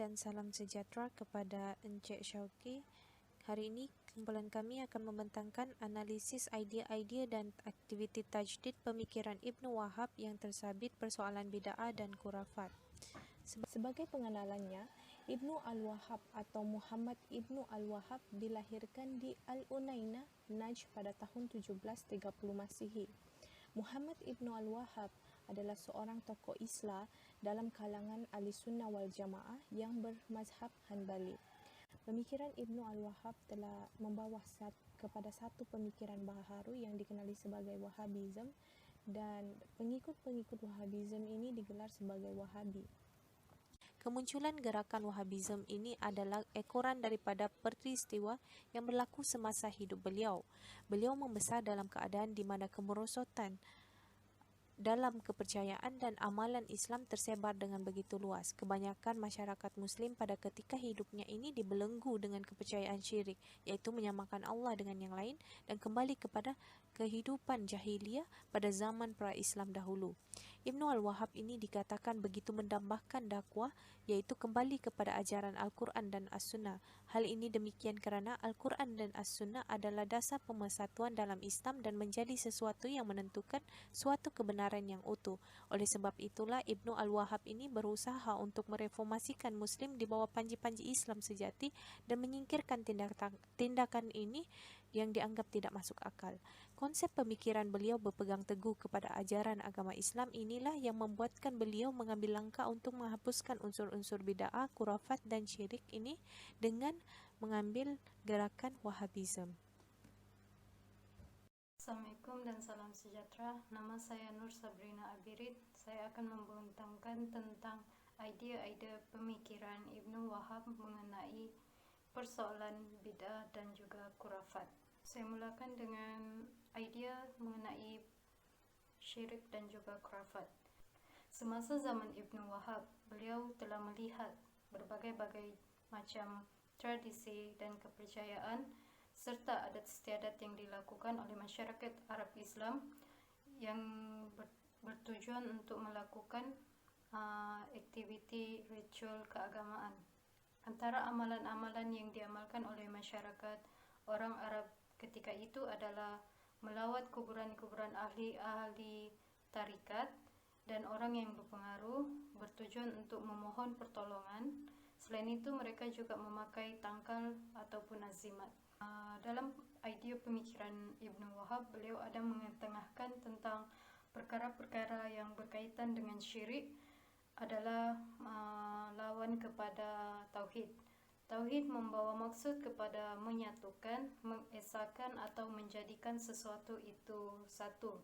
dan salam sejahtera kepada Encik Syauqi. Hari ini kumpulan kami akan membentangkan analisis idea-idea dan aktiviti tajdid pemikiran Ibnu Wahab yang tersabit persoalan bid'ah dan khurafat. Sebagai pengenalannya, Ibnu Al-Wahhab atau Muhammad Ibnu Al-Wahhab dilahirkan di Al-Unainah, Najd pada tahun 1730 Masihi. Muhammad Ibnu Al-Wahhab adalah seorang tokoh Islam dalam kalangan Ahli Sunnah wal Jamaah yang bermazhab Hanbali. Pemikiran Ibnu Al-Wahhab telah membawa kepada satu pemikiran baharu yang dikenali sebagai Wahhabism, dan pengikut-pengikut Wahhabism ini digelar sebagai Wahhabi. Kemunculan gerakan Wahhabism ini adalah ekoran daripada peristiwa yang berlaku semasa hidup beliau. Beliau membesar dalam keadaan di mana kemerosotan dalam kepercayaan dan amalan Islam tersebar dengan begitu luas. Kebanyakan masyarakat Muslim pada ketika hidupnya ini dibelenggu dengan kepercayaan syirik, iaitu menyamakan Allah dengan yang lain dan kembali kepada kehidupan jahiliyah pada zaman pra-Islam dahulu. Ibnu Al-Wahhab ini dikatakan begitu mendambahkan dakwah, iaitu kembali kepada ajaran Al-Quran dan As-Sunnah. Hal ini demikian kerana Al-Quran dan As-Sunnah adalah dasar pemersatuan dalam Islam dan menjadi sesuatu yang menentukan suatu kebenaran yang utuh. Oleh sebab itulah Ibnu Al-Wahhab ini berusaha untuk mereformasikan Muslim di bawah panji-panji Islam sejati dan menyingkirkan tindakan ini yang dianggap tidak masuk akal. Konsep pemikiran beliau berpegang teguh kepada ajaran agama Islam inilah yang membuatkan beliau mengambil langkah untuk menghapuskan unsur-unsur bid'ah, khurafat dan syirik ini dengan mengambil gerakan Wahhabism. Assalamualaikum dan salam sejahtera. Nama saya Nur Sabrina Abirid. Saya akan membentangkan tentang idea-idea pemikiran Ibnu Wahab mengenai persoalan bid'ah dan juga khurafat. Saya mulakan dengan idea mengenai syirik dan juga khurafat. Semasa zaman Ibnu Wahab, beliau telah melihat berbagai-bagai macam tradisi dan kepercayaan serta adat istiadat yang dilakukan oleh masyarakat Arab Islam yang bertujuan untuk melakukan aktiviti ritual keagamaan. Antara amalan-amalan yang diamalkan oleh masyarakat orang Arab ketika itu adalah melawat kuburan-kuburan ahli-ahli tarikat dan orang yang berpengaruh bertujuan untuk memohon pertolongan. Selain itu, mereka juga memakai tangkal ataupun azimat. Dalam idea pemikiran Ibnu Wahab, beliau ada mengetengahkan tentang perkara-perkara yang berkaitan dengan syirik adalah lawan kepada tauhid. Tauhid membawa maksud kepada menyatukan, mengesahkan atau menjadikan sesuatu itu satu.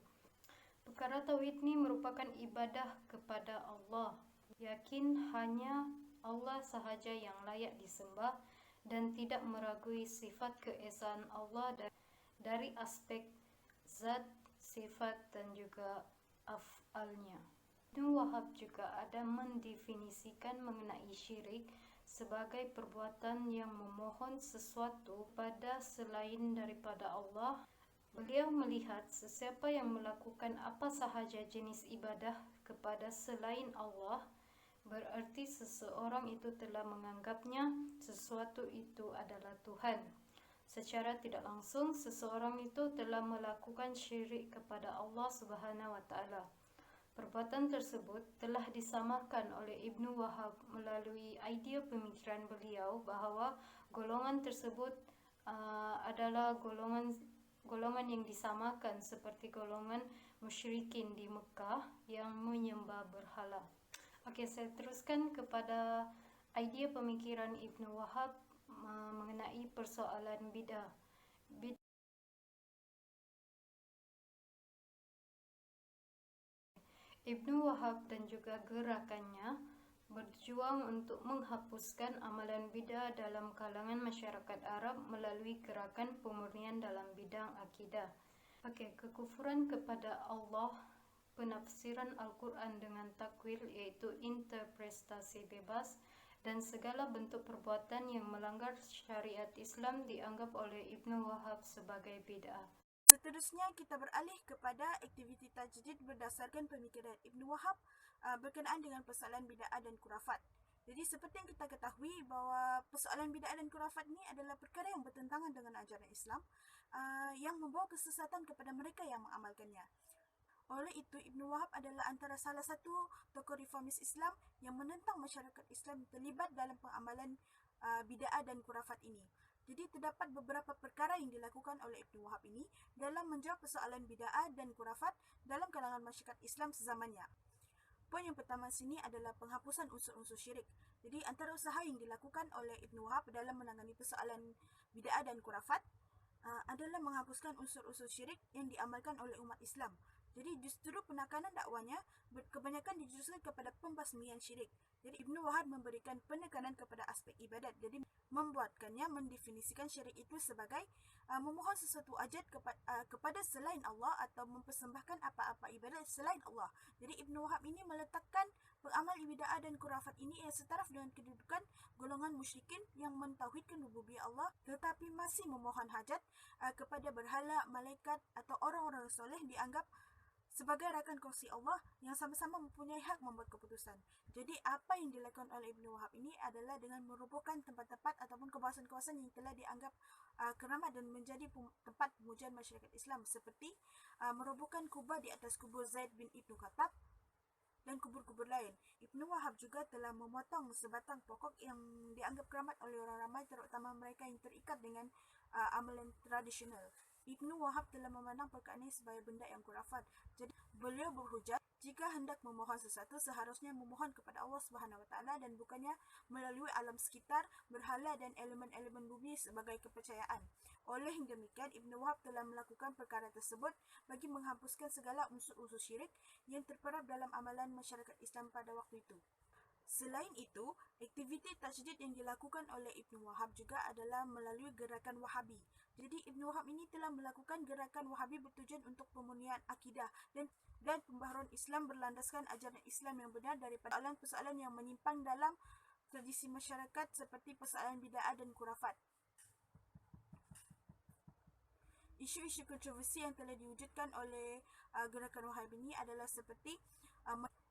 Perkara tauhid ini merupakan ibadah kepada Allah. Yakin hanya Allah sahaja yang layak disembah dan tidak meragui sifat keesaan Allah dari aspek zat, sifat dan juga af'alnya. Ibnu Wahab juga ada mendefinisikan mengenai syirik sebagai perbuatan yang memohon sesuatu pada selain daripada Allah. Beliau melihat sesiapa yang melakukan apa sahaja jenis ibadah kepada selain Allah, berarti seseorang itu telah menganggapnya sesuatu itu adalah Tuhan. Secara tidak langsung, seseorang itu telah melakukan syirik kepada Allah Subhanahu wa Ta'ala. Perbuatan tersebut telah disamakan oleh Ibnu Wahab melalui idea pemikiran beliau bahawa golongan tersebut adalah golongan yang disamakan seperti golongan musyrikin di Mekah yang menyembah berhala. Okey, saya teruskan kepada idea pemikiran Ibnu Wahab mengenai persoalan bid'ah. Ibnu Wahab dan juga gerakannya berjuang untuk menghapuskan amalan bid'ah dalam kalangan masyarakat Arab melalui gerakan pemurnian dalam bidang akidah. Okey, kekufuran kepada Allah, penafsiran Al-Quran dengan takwil iaitu interpretasi bebas, dan segala bentuk perbuatan yang melanggar syariat Islam dianggap oleh Ibnu Wahab sebagai bid'ah. Seterusnya kita beralih kepada aktiviti tajdid berdasarkan pemikiran Ibnu Wahab berkenaan dengan persoalan bid'ah dan khurafat. Jadi seperti yang kita ketahui bahawa persoalan bid'ah dan khurafat ni adalah perkara yang bertentangan dengan ajaran Islam yang membawa kesesatan kepada mereka yang mengamalkannya. Oleh itu, Ibn Wahab adalah antara salah satu tokoh reformis Islam yang menentang masyarakat Islam terlibat dalam pengamalan bid'ah dan khurafat ini. Jadi terdapat beberapa perkara yang dilakukan oleh Ibn Wahab ini dalam menjawab persoalan bid'ah dan khurafat dalam kalangan masyarakat Islam sezamannya. Poin yang pertama sini adalah penghapusan unsur-unsur syirik. Jadi antara usaha yang dilakukan oleh Ibn Wahab dalam menangani persoalan bid'ah dan khurafat adalah menghapuskan unsur-unsur syirik yang diamalkan oleh umat Islam. Jadi justru penekanan dakwanya kebanyakan dijuruskan kepada pembasmian syirik. Jadi Ibn Wahab memberikan penekanan kepada aspek ibadat. Jadi membuatkannya mendefinisikan syirik itu sebagai memohon sesuatu hajat kepada selain Allah atau mempersembahkan apa-apa ibadat selain Allah. Jadi Ibn Wahab ini meletakkan pengamal bid'ah dan khurafat ini yang setaraf dengan kedudukan golongan musyrikin yang mentauhidkan rububiyah Allah tetapi masih memohon hajat kepada berhala, malaikat atau orang-orang soleh dianggap sebagai rakan kongsi Allah yang sama-sama mempunyai hak membuat keputusan. Jadi apa yang dilakukan oleh Ibn Wahab ini adalah dengan merobohkan tempat-tempat ataupun kawasan-kawasan yang telah dianggap keramat dan menjadi tempat pemujian masyarakat Islam seperti merobohkan kubah di atas kubur Zaid bin Ibn Khattab dan kubur-kubur lain. Ibn Wahab juga telah memotong sebatang pokok yang dianggap keramat oleh orang ramai terutama mereka yang terikat dengan amalan tradisional. Ibn Wahab telah memandang perkara ini sebagai benda yang khurafat. Jadi beliau berhujah jika hendak memohon sesuatu seharusnya memohon kepada Allah Subhanahu Wa Taala dan bukannya melalui alam sekitar, berhala dan elemen-elemen bumi sebagai kepercayaan. Oleh yang demikian, Ibn Wahab telah melakukan perkara tersebut bagi menghapuskan segala unsur-unsur syirik yang terperap dalam amalan masyarakat Islam pada waktu itu. Selain itu, aktiviti tajdid yang dilakukan oleh Ibn Wahab juga adalah melalui gerakan Wahabi. Jadi Ibn Wahab ini telah melakukan gerakan Wahabi bertujuan untuk pemurnian akidah dan pembaharuan Islam berlandaskan ajaran Islam yang benar daripada persoalan-persoalan yang menyimpang dalam tradisi masyarakat seperti persoalan bid'ah dan khurafat. Isu-isu kontroversi yang telah diwujudkan oleh gerakan Wahabi ini adalah seperti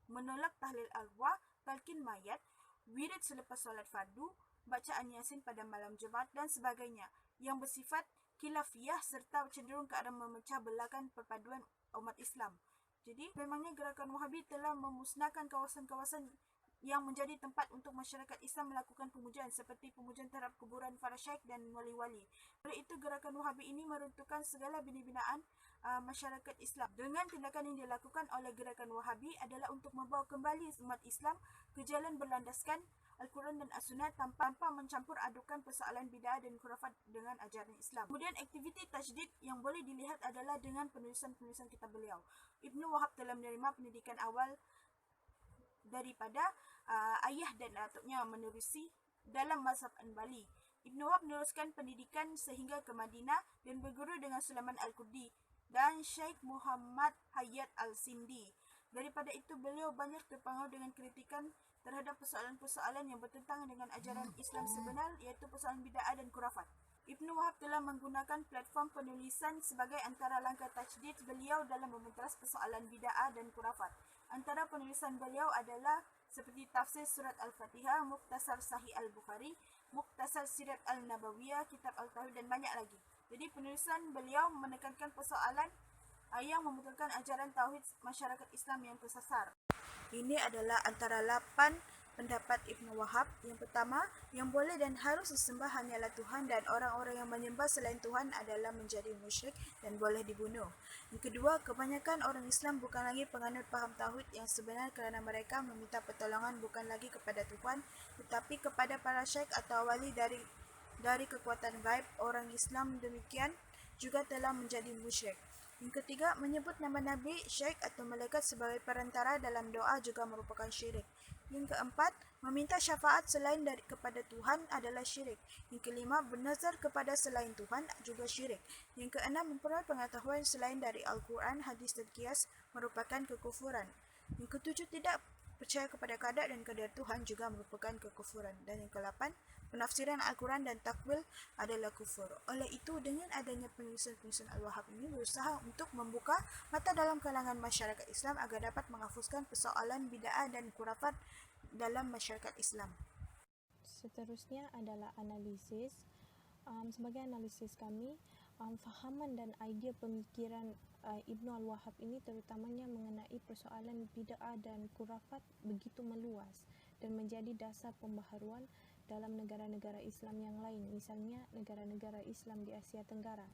menolak tahlil arwah, talqin mayat, wirid selepas solat fardu, bacaan Yasin pada malam Jumaat dan sebagainya yang bersifat khilafiyah serta cenderung ke arah memecah belahkan perpaduan umat Islam. Jadi memangnya gerakan Wahabi telah memusnahkan kawasan-kawasan yang menjadi tempat untuk masyarakat Islam melakukan pemujaan seperti pemujaan terhadap kuburan para syaikh dan wali-wali. Oleh itu gerakan Wahabi ini meruntuhkan segala bina-binaan masyarakat Islam. Dengan tindakan yang dilakukan oleh gerakan Wahabi adalah untuk membawa kembali umat Islam ke jalan berlandaskan Al-Quran dan As-Sunnah tanpa mencampur adukan persoalan bid'ah dan khurafat dengan ajaran Islam. Kemudian aktiviti tajdid yang boleh dilihat adalah dengan penulisan-penulisan kitab beliau. Ibn Wahab telah menerima pendidikan awal daripada ayah dan datuknya menerusi dalam mazhab Anbali. Ibn Wahab meneruskan pendidikan sehingga ke Madinah dan berguru dengan Sulaiman Al-Qurdi dan Syekh Muhammad Hayyat Al-Sindi. Daripada itu beliau banyak terpengaruh dengan kritikan terhadap persoalan-persoalan yang bertentangan dengan ajaran Islam sebenar iaitu persoalan bid'ah dan khurafat. Ibn Wahab telah menggunakan platform penulisan sebagai antara langkah tajdid beliau dalam mementeras persoalan bid'ah dan khurafat. Antara penulisan beliau adalah seperti tafsir surat Al-Fatihah, Mukhtasar Sahih Al-Bukhari, Mukhtasar Sirat Al-Nabawiyah, Kitab Al-Tauhid dan banyak lagi. Jadi penulisan beliau menekankan persoalan yang membetulkan ajaran tauhid masyarakat Islam yang tersasar. Ini adalah antara 8 pendapat Ibn Wahab. Yang pertama, yang boleh dan harus disembah hanyalah Tuhan dan orang-orang yang menyembah selain Tuhan adalah menjadi musyrik dan boleh dibunuh. Yang kedua, kebanyakan orang Islam bukan lagi penganut faham tauhid yang sebenar kerana mereka meminta pertolongan bukan lagi kepada Tuhan tetapi kepada para syekh atau wali dari kekuatan gaib. Orang Islam demikian juga telah menjadi musyrik. Yang ketiga, menyebut nama Nabi, syekh atau malaikat sebagai perantara dalam doa juga merupakan syirik. Yang keempat, meminta syafaat selain kepada Tuhan adalah syirik. Yang kelima, bernazar kepada selain Tuhan juga syirik. Yang keenam, memperoleh pengetahuan selain dari Al-Quran, hadis dan qiyas merupakan kekufuran. Yang ketujuh, tidak percaya kepada qadar dan qadar Tuhan juga merupakan kekufuran. Dan yang ke-8, penafsiran Al-Quran dan takwil adalah kufur. Oleh itu, dengan adanya penulisan-penulisan Al-Wahab ini berusaha untuk membuka mata dalam kalangan masyarakat Islam agar dapat menghapuskan persoalan bid'ah dan khurafat dalam masyarakat Islam. Seterusnya adalah analisis. Sebagai analisis kami, fahaman dan idea pemikiran Ibnu Al-Wahhab ini terutamanya mengenai persoalan bid'ah dan khurafat begitu meluas dan menjadi dasar pembaharuan dalam negara-negara Islam yang lain, misalnya negara-negara Islam di Asia Tenggara.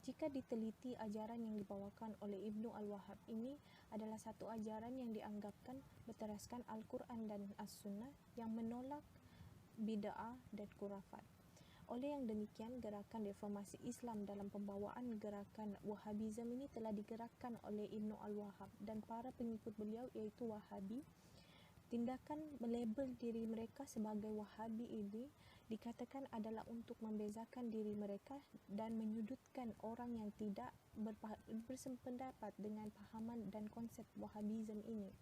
Jika diteliti, ajaran yang dibawakan oleh Ibnu Al-Wahhab ini adalah satu ajaran yang dianggapkan berteraskan Al-Quran dan As-Sunnah yang menolak bid'ah dan khurafat. Oleh yang demikian, gerakan reformasi Islam dalam pembawaan gerakan Wahhabisme ini telah digerakkan oleh Ibnu Al-Wahhab dan para pengikut beliau iaitu Wahhabi. Tindakan melabel diri mereka sebagai Wahhabi ini dikatakan adalah untuk membezakan diri mereka dan menyudutkan orang yang tidak bersependapat dengan pahaman dan konsep Wahhabisme ini.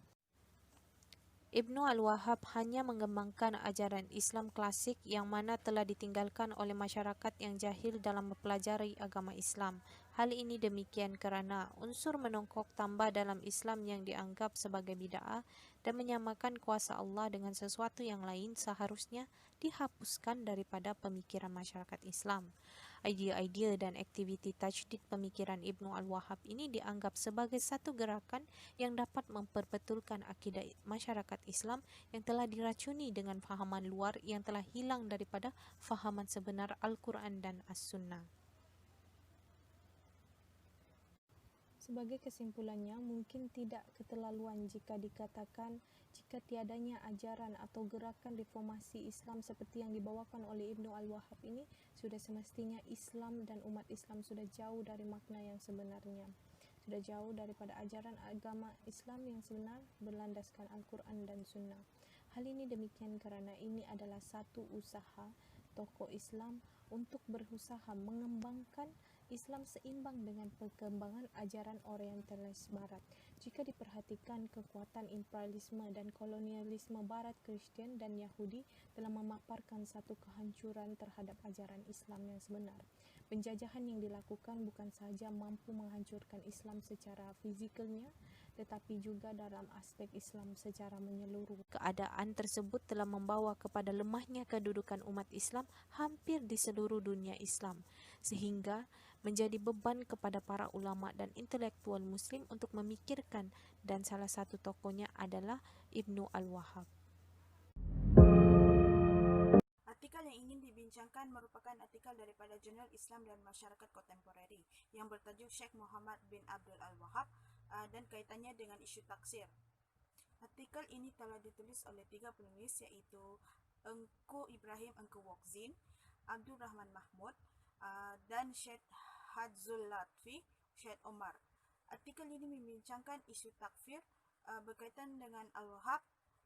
Ibnu Al-Wahhab hanya mengembangkan ajaran Islam klasik yang mana telah ditinggalkan oleh masyarakat yang jahil dalam mempelajari agama Islam. Hal ini demikian kerana unsur menongkok tambah dalam Islam yang dianggap sebagai bid'ah dan menyamakan kuasa Allah dengan sesuatu yang lain seharusnya dihapuskan daripada pemikiran masyarakat Islam. Idea-idea dan aktiviti tajdid pemikiran Ibnu Al-Wahhab ini dianggap sebagai satu gerakan yang dapat memperbetulkan akidah masyarakat Islam yang telah diracuni dengan fahaman luar yang telah hilang daripada fahaman sebenar Al-Quran dan As-Sunnah. Sebagai kesimpulannya, mungkin tidak keterlaluan jika dikatakan jika tiadanya ajaran atau gerakan reformasi Islam seperti yang dibawakan oleh Ibnu Al-Wahhab ini, sudah semestinya Islam dan umat Islam sudah jauh dari makna yang sebenarnya. Sudah jauh daripada ajaran agama Islam yang sebenar berlandaskan Al-Quran dan Sunnah. Hal ini demikian kerana ini adalah satu usaha tokoh Islam untuk berusaha mengembangkan Islam seimbang dengan perkembangan ajaran Orientalis Barat. Jika diperhatikan, kekuatan imperialisme dan kolonialisme Barat, Kristian dan Yahudi telah memaparkan satu kehancuran terhadap ajaran Islam yang sebenar. Penjajahan yang dilakukan bukan sahaja mampu menghancurkan Islam secara fizikalnya, tetapi juga dalam aspek Islam secara menyeluruh. Keadaan tersebut telah membawa kepada lemahnya kedudukan umat Islam hampir di seluruh dunia Islam, sehingga menjadi beban kepada para ulama dan intelektual Muslim untuk memikirkan, dan salah satu tokohnya adalah Ibnu Al-Wahhab. Artikel yang ingin dibincangkan merupakan artikel daripada Jurnal Islam dan Masyarakat Kontemporeri yang bertajuk Syekh Muhammad bin Abdul Al-Wahhab dan kaitannya dengan isu taksir. Artikel ini telah ditulis oleh 3 penulis iaitu Engku Ibrahim Engku Wokzin, Abdul Rahman Mahmud dan Syed Hadzul Latfi Syed Omar. Artikel ini membincangkan isu takfir berkaitan dengan Al-Wahhab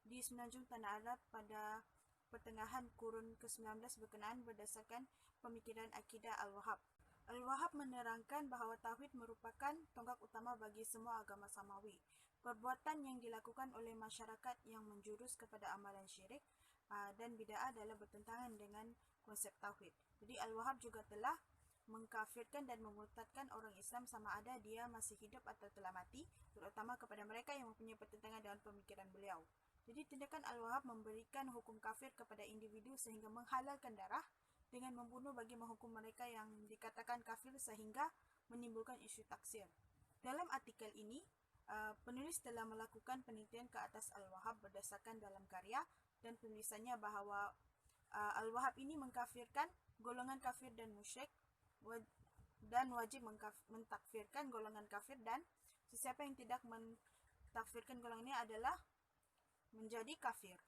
di semenanjung Tanah Arab pada pertengahan kurun ke-19 berkenaan berdasarkan pemikiran akidah Al-Wahhab. Al-Wahhab menerangkan bahawa tauhid merupakan tonggak utama bagi semua agama samawi. Perbuatan yang dilakukan oleh masyarakat yang menjurus kepada amalan syirik dan bid'ah adalah bertentangan dengan konsep tauhid. Jadi Al-Wahhab juga telah mengkafirkan dan memurtadkan orang Islam sama ada dia masih hidup atau telah mati, terutama kepada mereka yang mempunyai pertentangan dengan pemikiran beliau. Jadi tindakan Al-Wahhab memberikan hukum kafir kepada individu sehingga menghalalkan darah dengan membunuh bagi menghukum mereka yang dikatakan kafir sehingga menimbulkan isu taksir. Dalam artikel ini, penulis telah melakukan penelitian ke atas Al-Wahhab berdasarkan dalam karya dan penulisannya bahawa Al-Wahhab ini mengkafirkan golongan kafir dan musyrik dan wajib mentakfirkan golongan kafir, dan sesiapa yang tidak mentakfirkan golongan ini adalah menjadi kafir.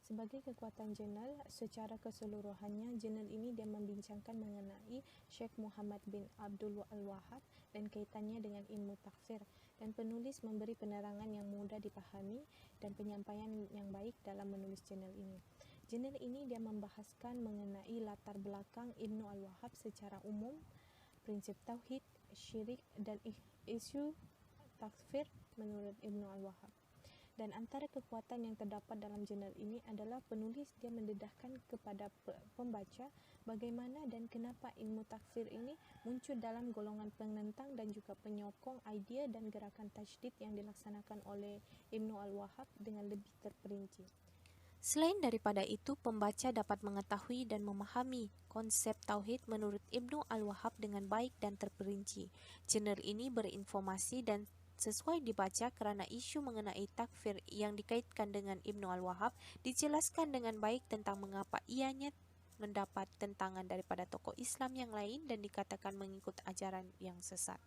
Sebagai kekuatan jurnal secara keseluruhannya, jurnal ini dia membincangkan mengenai Syekh Muhammad bin Abdul Al-Wahhab dan kaitannya dengan ilmu takfir, dan penulis memberi penerangan yang mudah dipahami dan penyampaian yang baik dalam menulis jurnal ini. Jurnal ini dia membahaskan mengenai latar belakang Ibnu Al-Wahhab secara umum, prinsip tauhid, syirik dan isu takfir menurut Ibnu Al-Wahhab. Dan antara kekuatan yang terdapat dalam jurnal ini adalah penulis dia mendedahkan kepada pembaca bagaimana dan kenapa ilmu takfir ini muncul dalam golongan penentang dan juga penyokong idea dan gerakan tajdid yang dilaksanakan oleh Ibnu Al-Wahhab dengan lebih terperinci. Selain daripada itu, pembaca dapat mengetahui dan memahami konsep tauhid menurut Ibnu Al-Wahhab dengan baik dan terperinci. Jurnal ini berinformasi dan sesuai dibaca kerana isu mengenai takfir yang dikaitkan dengan Ibnu Al-Wahhab dijelaskan dengan baik tentang mengapa ianya mendapat tentangan daripada tokoh Islam yang lain dan dikatakan mengikut ajaran yang sesat.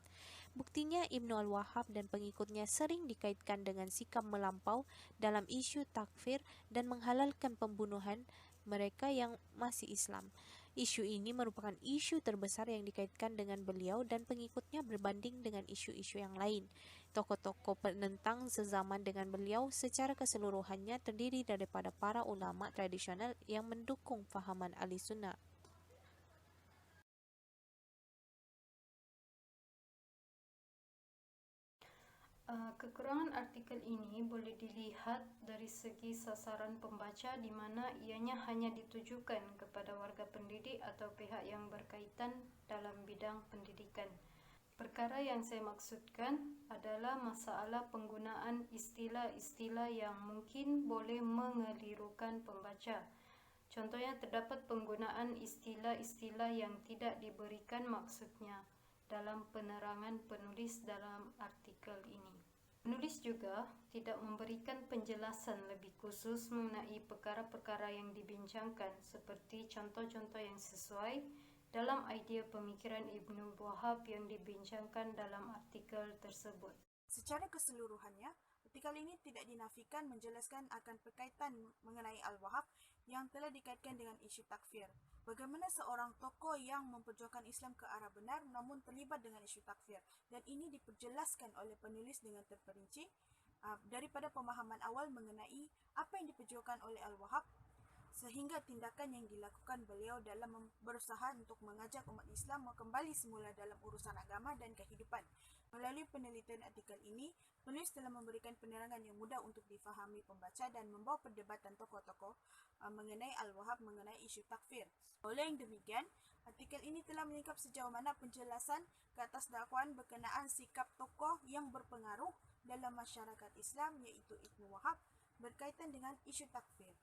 Buktinya Ibnu Al-Wahhab dan pengikutnya sering dikaitkan dengan sikap melampau dalam isu takfir dan menghalalkan pembunuhan mereka yang masih Islam. Isu ini merupakan isu terbesar yang dikaitkan dengan beliau dan pengikutnya berbanding dengan isu-isu yang lain. Tokoh-tokoh penentang sezaman dengan beliau secara keseluruhannya terdiri daripada para ulama tradisional yang mendukung fahaman Ahli Sunnah. Kekurangan artikel ini boleh dilihat dari segi sasaran pembaca di mana ianya hanya ditujukan kepada warga pendidik atau pihak yang berkaitan dalam bidang pendidikan. Perkara yang saya maksudkan adalah masalah penggunaan istilah-istilah yang mungkin boleh mengelirukan pembaca. Contohnya terdapat penggunaan istilah-istilah yang tidak diberikan maksudnya dalam penerangan penulis dalam artikel ini. Penulis juga tidak memberikan penjelasan lebih khusus mengenai perkara-perkara yang dibincangkan seperti contoh-contoh yang sesuai dalam idea pemikiran Ibnu Wahhab yang dibincangkan dalam artikel tersebut. Secara keseluruhannya, artikel ini tidak dinafikan menjelaskan akan perkaitan mengenai Al-Wahhab yang telah dikaitkan dengan isu takfir. Bagaimana seorang tokoh yang memperjuangkan Islam ke arah benar namun terlibat dengan isu takfir, dan ini diperjelaskan oleh penulis dengan terperinci daripada pemahaman awal mengenai apa yang diperjuangkan oleh Al-Wahhab sehingga tindakan yang dilakukan beliau dalam berusaha untuk mengajak umat Islam kembali semula dalam urusan agama dan kehidupan. Melalui penelitian artikel ini, penulis telah memberikan penerangan yang mudah untuk difahami pembaca dan membawa perdebatan tokoh-tokoh mengenai Al-Wahhab mengenai isu takfir. Oleh yang demikian, artikel ini telah menyingkap sejauh mana penjelasan ke atas dakwaan berkenaan sikap tokoh yang berpengaruh dalam masyarakat Islam iaitu Ibnu Wahhab berkaitan dengan isu takfir.